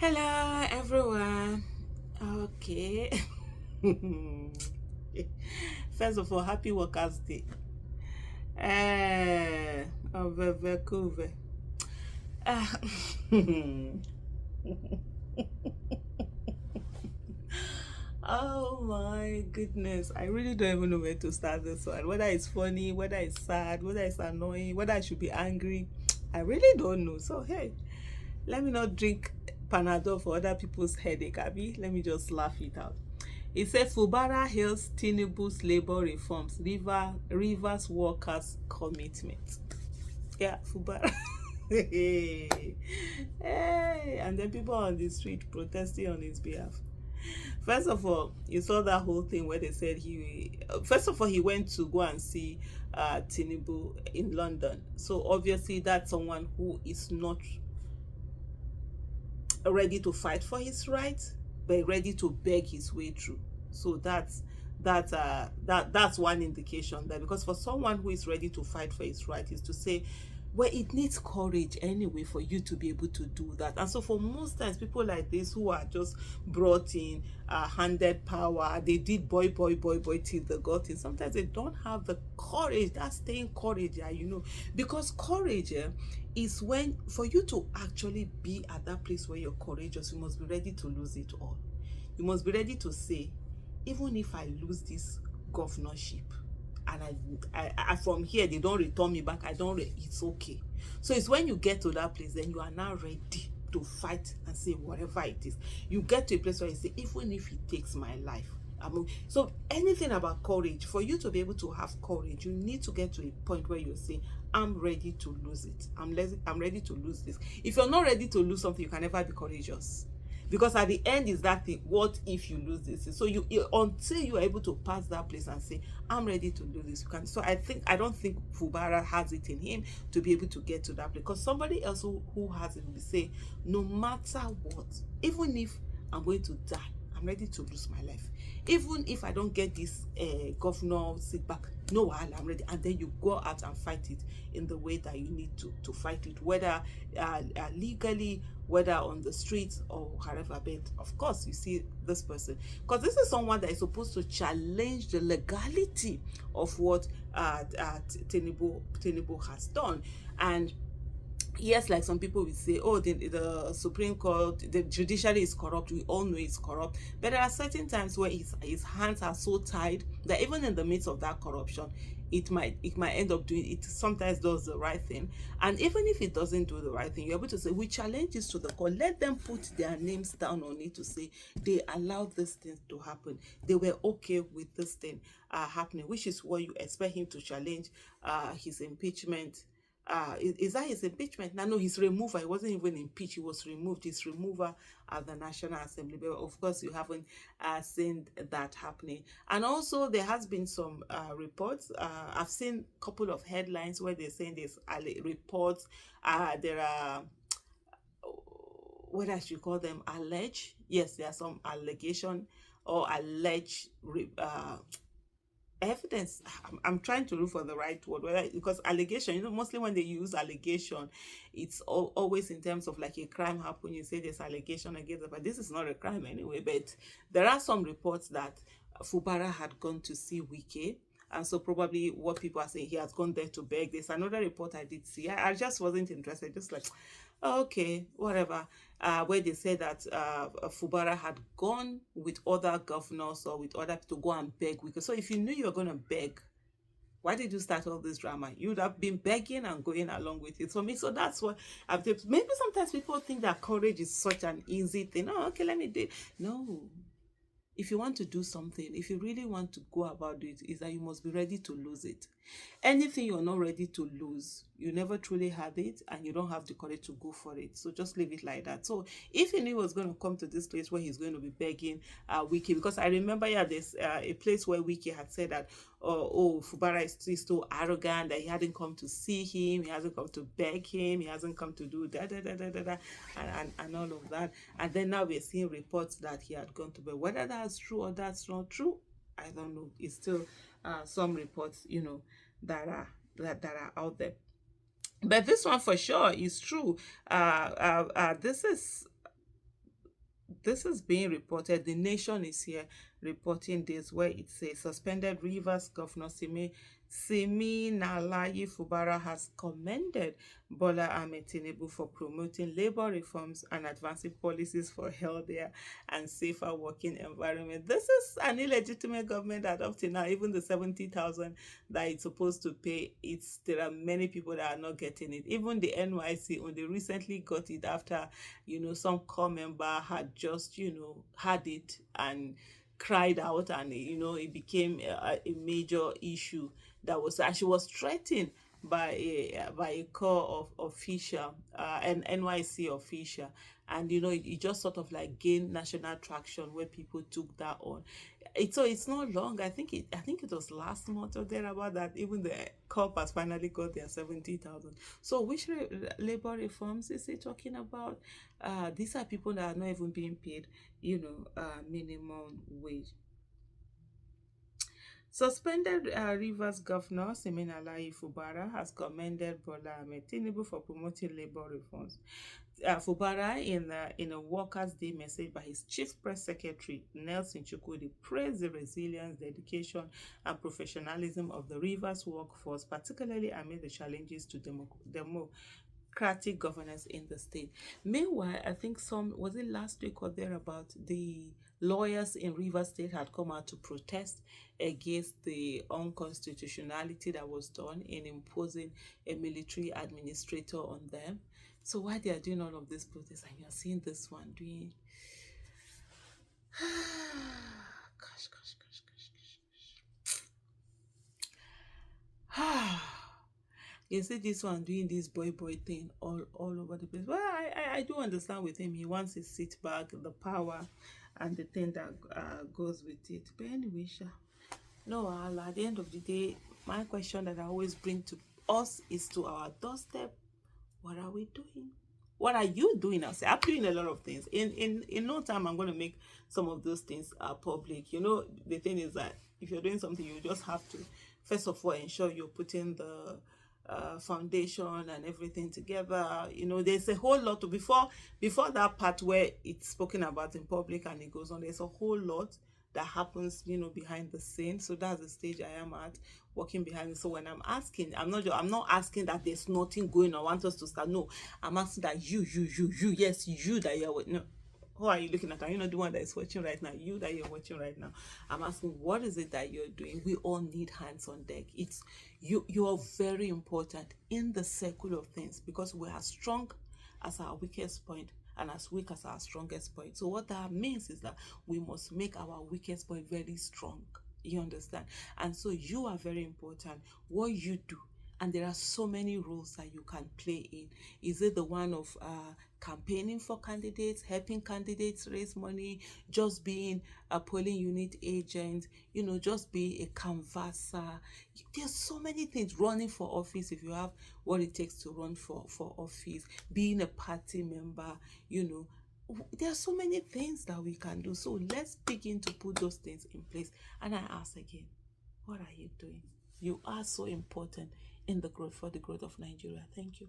Hello, everyone. Okay. First of all, happy Workers' Day. Cool. Ah, oh my goodness. I really don't even know where to start this one. Whether it's funny, whether it's sad, whether it's annoying, whether I should be angry. I really don't know. So, hey, let me not drink Panadol for other people's headache, Abby. Let me just laugh it out. It said Fubara hails Tinubu's labor reforms, Rivers workers' commitment. Yeah, Fubara. Hey, hey, and then people on the street protesting on his behalf. First of all, you saw that whole thing where they said first of all, he went to go and see Tinubu in London. So obviously, that's someone who is not ready to fight for his rights, but ready to beg his way through. So that's one indication, that because for someone who is ready to fight for his right is to say, well, it needs courage anyway for you to be able to do that. And so for most times, people like this who are just brought in, handed power, they did boy till they got in. Sometimes they don't have the courage, that staying courage, because courage is when, for you to actually be at that place where you're courageous, you must be ready to lose it all. You must be ready to say, even if I lose this governorship, and I from here they don't return me back, it's okay. So it's when you get to that place, then you are now ready to fight and say whatever it is. You get to a place where you say, even if it takes my life, so anything about courage, for you to be able to have courage, you need to get to a point where you say, I'm ready to lose it. I'm ready to lose this. If you're not ready to lose something, you can never be courageous, because at the end is that thing, what if you lose this? So until you are able to pass that place and say, I'm ready to lose this, you can. So I don't think Fubara has it in him to be able to get to that place, because somebody else who has it will say, no matter what, even if I'm going to die, I'm ready to lose my life. Even if I don't get this governor seat back, no, I'm ready. And then you go out and fight it in the way that you need to fight it, whether legally, whether on the streets or wherever. But of course, you see this person, because this is someone that is supposed to challenge the legality of what Tinubu has done. And yes, like some people will say, oh, the Supreme Court, the judiciary is corrupt. We all know it's corrupt. But there are certain times where his hands are so tied that even in the midst of that corruption, it might end up doing it. Sometimes does the right thing. And even if it doesn't do the right thing, you're able to say, we challenge this to the court. Let them put their names down on it to say they allowed this thing to happen. They were okay with this thing happening, which is what you expect him to challenge his impeachment. Is that his impeachment? No, his removal. He wasn't even impeached. He was removed. His removal at the National Assembly. But of course, you haven't seen that happening. And also, there has been some reports. I've seen a couple of headlines where they're saying there's reports. There are, what I should call them, alleged. Yes, there are some allegation or alleged evidence. I'm trying to look for the right word, whether, because allegation, mostly when they use allegation, it's always in terms of like a crime happened, you say there's allegation against it, but this is not a crime anyway. But there are some reports that Fubara had gone to see Wike, and so probably what people are saying, he has gone there to beg. There's another report I did see. I just wasn't interested, just like, okay, whatever. Where they said that Fubara had gone with other governors or with other people to go and beg. So if you knew you were going to beg, why did you start all this drama? You would have been begging and going along with it. For me, so that's what I've did. Maybe sometimes people think that courage is such an easy thing. Oh, okay, let me do it. No, if you want to do something, if you really want to go about it, is that you must be ready to lose it. Anything you're not ready to lose, you never truly had it, and you don't have the courage to go for it. So just leave it like that. So if he knew he was going to come to this place where he's going to be begging Wiki, because I remember, yeah, there's a place where Wiki had said that, oh, Fubara is so arrogant that he hadn't come to see him, he hasn't come to beg him, he hasn't come to do da da da da da da, and all of that. And then now we're seeing reports that he had gone to beg. Whether that's true or that's not true, I don't know. It's still some reports, that are out there. But this one for sure is true. This is this is being reported. The Nation is here reporting this, where it says suspended Rivers Governor Siminalayi Fubara has commended Bola Ahmed Tinubu for promoting labor reforms and advancing policies for healthier and safer working environment. This is an illegitimate government that up to now, even the 70,000 that it's supposed to pay, there are many people that are not getting it. Even the NYC, when they recently got it after, some core member had just, had it and cried out, and it became a major issue that was, and she was threatened by a core of official, an NYC official, and it just sort of like gained national traction where people took that on. It's not long. I think it was last month or thereabout that even the corp has finally got their 70,000. So which labor reforms is he talking about? These are people that are not even being paid, minimum wage. Suspended Rivers Governor Siminalayi Fubara has commended Bola Ahmed Tinubu for promoting labor reforms. Fubara, in a Workers' Day message by his Chief Press Secretary Nelson Chukwudi, praised the resilience, dedication, and professionalism of the Rivers workforce, particularly amid the challenges to democratic governance in the state. Meanwhile, I think was it last week or thereabout, the lawyers in Rivers State had come out to protest against the unconstitutionality that was done in imposing a military administrator on them. So while they are doing all of this protest, and you're seeing this one doing gosh, gosh, gosh, gosh, gosh. You see this one doing this boy thing all over the place. Well, I do understand with him. He wants his seat back, the power, and the thing that goes with it. But anyway, no, at the end of the day, my question that I always bring to us is to our doorstep. What are we doing? What are you doing? I'm doing a lot of things. In no time, I'm going to make some of those things public. The thing is that if you're doing something, you just have to, first of all, ensure you're putting the foundation and everything together. There's a whole lot to, before that part where it's spoken about in public and it goes on. There's a whole lot that happens, behind the scenes. So that's the stage I am at, working behind it. So when I'm asking, I'm not asking that there's nothing going on. I want us to start. No, I'm asking that you, yes, you that you're with. No, who are you looking at? Are you not the one that is watching right now? You that you're watching right now. I'm asking, what is it that you're doing? We all need hands on deck. It's you are very important in the circle of things, because we are strong as our weakest point and as weak as our strongest point. So what that means is that we must make our weakest point very strong. You understand? And so you are very important. What you do, and there are so many roles that you can play in. Is it the one of campaigning for candidates, helping candidates raise money, just being a polling unit agent, just be a canvasser? There's so many things. Running for office, if you have what it takes to run for office, being a party member, there are so many things that we can do. So let's begin to put those things in place. And I ask again, what are you doing? You are so important in the growth, for the growth of Nigeria. Thank you.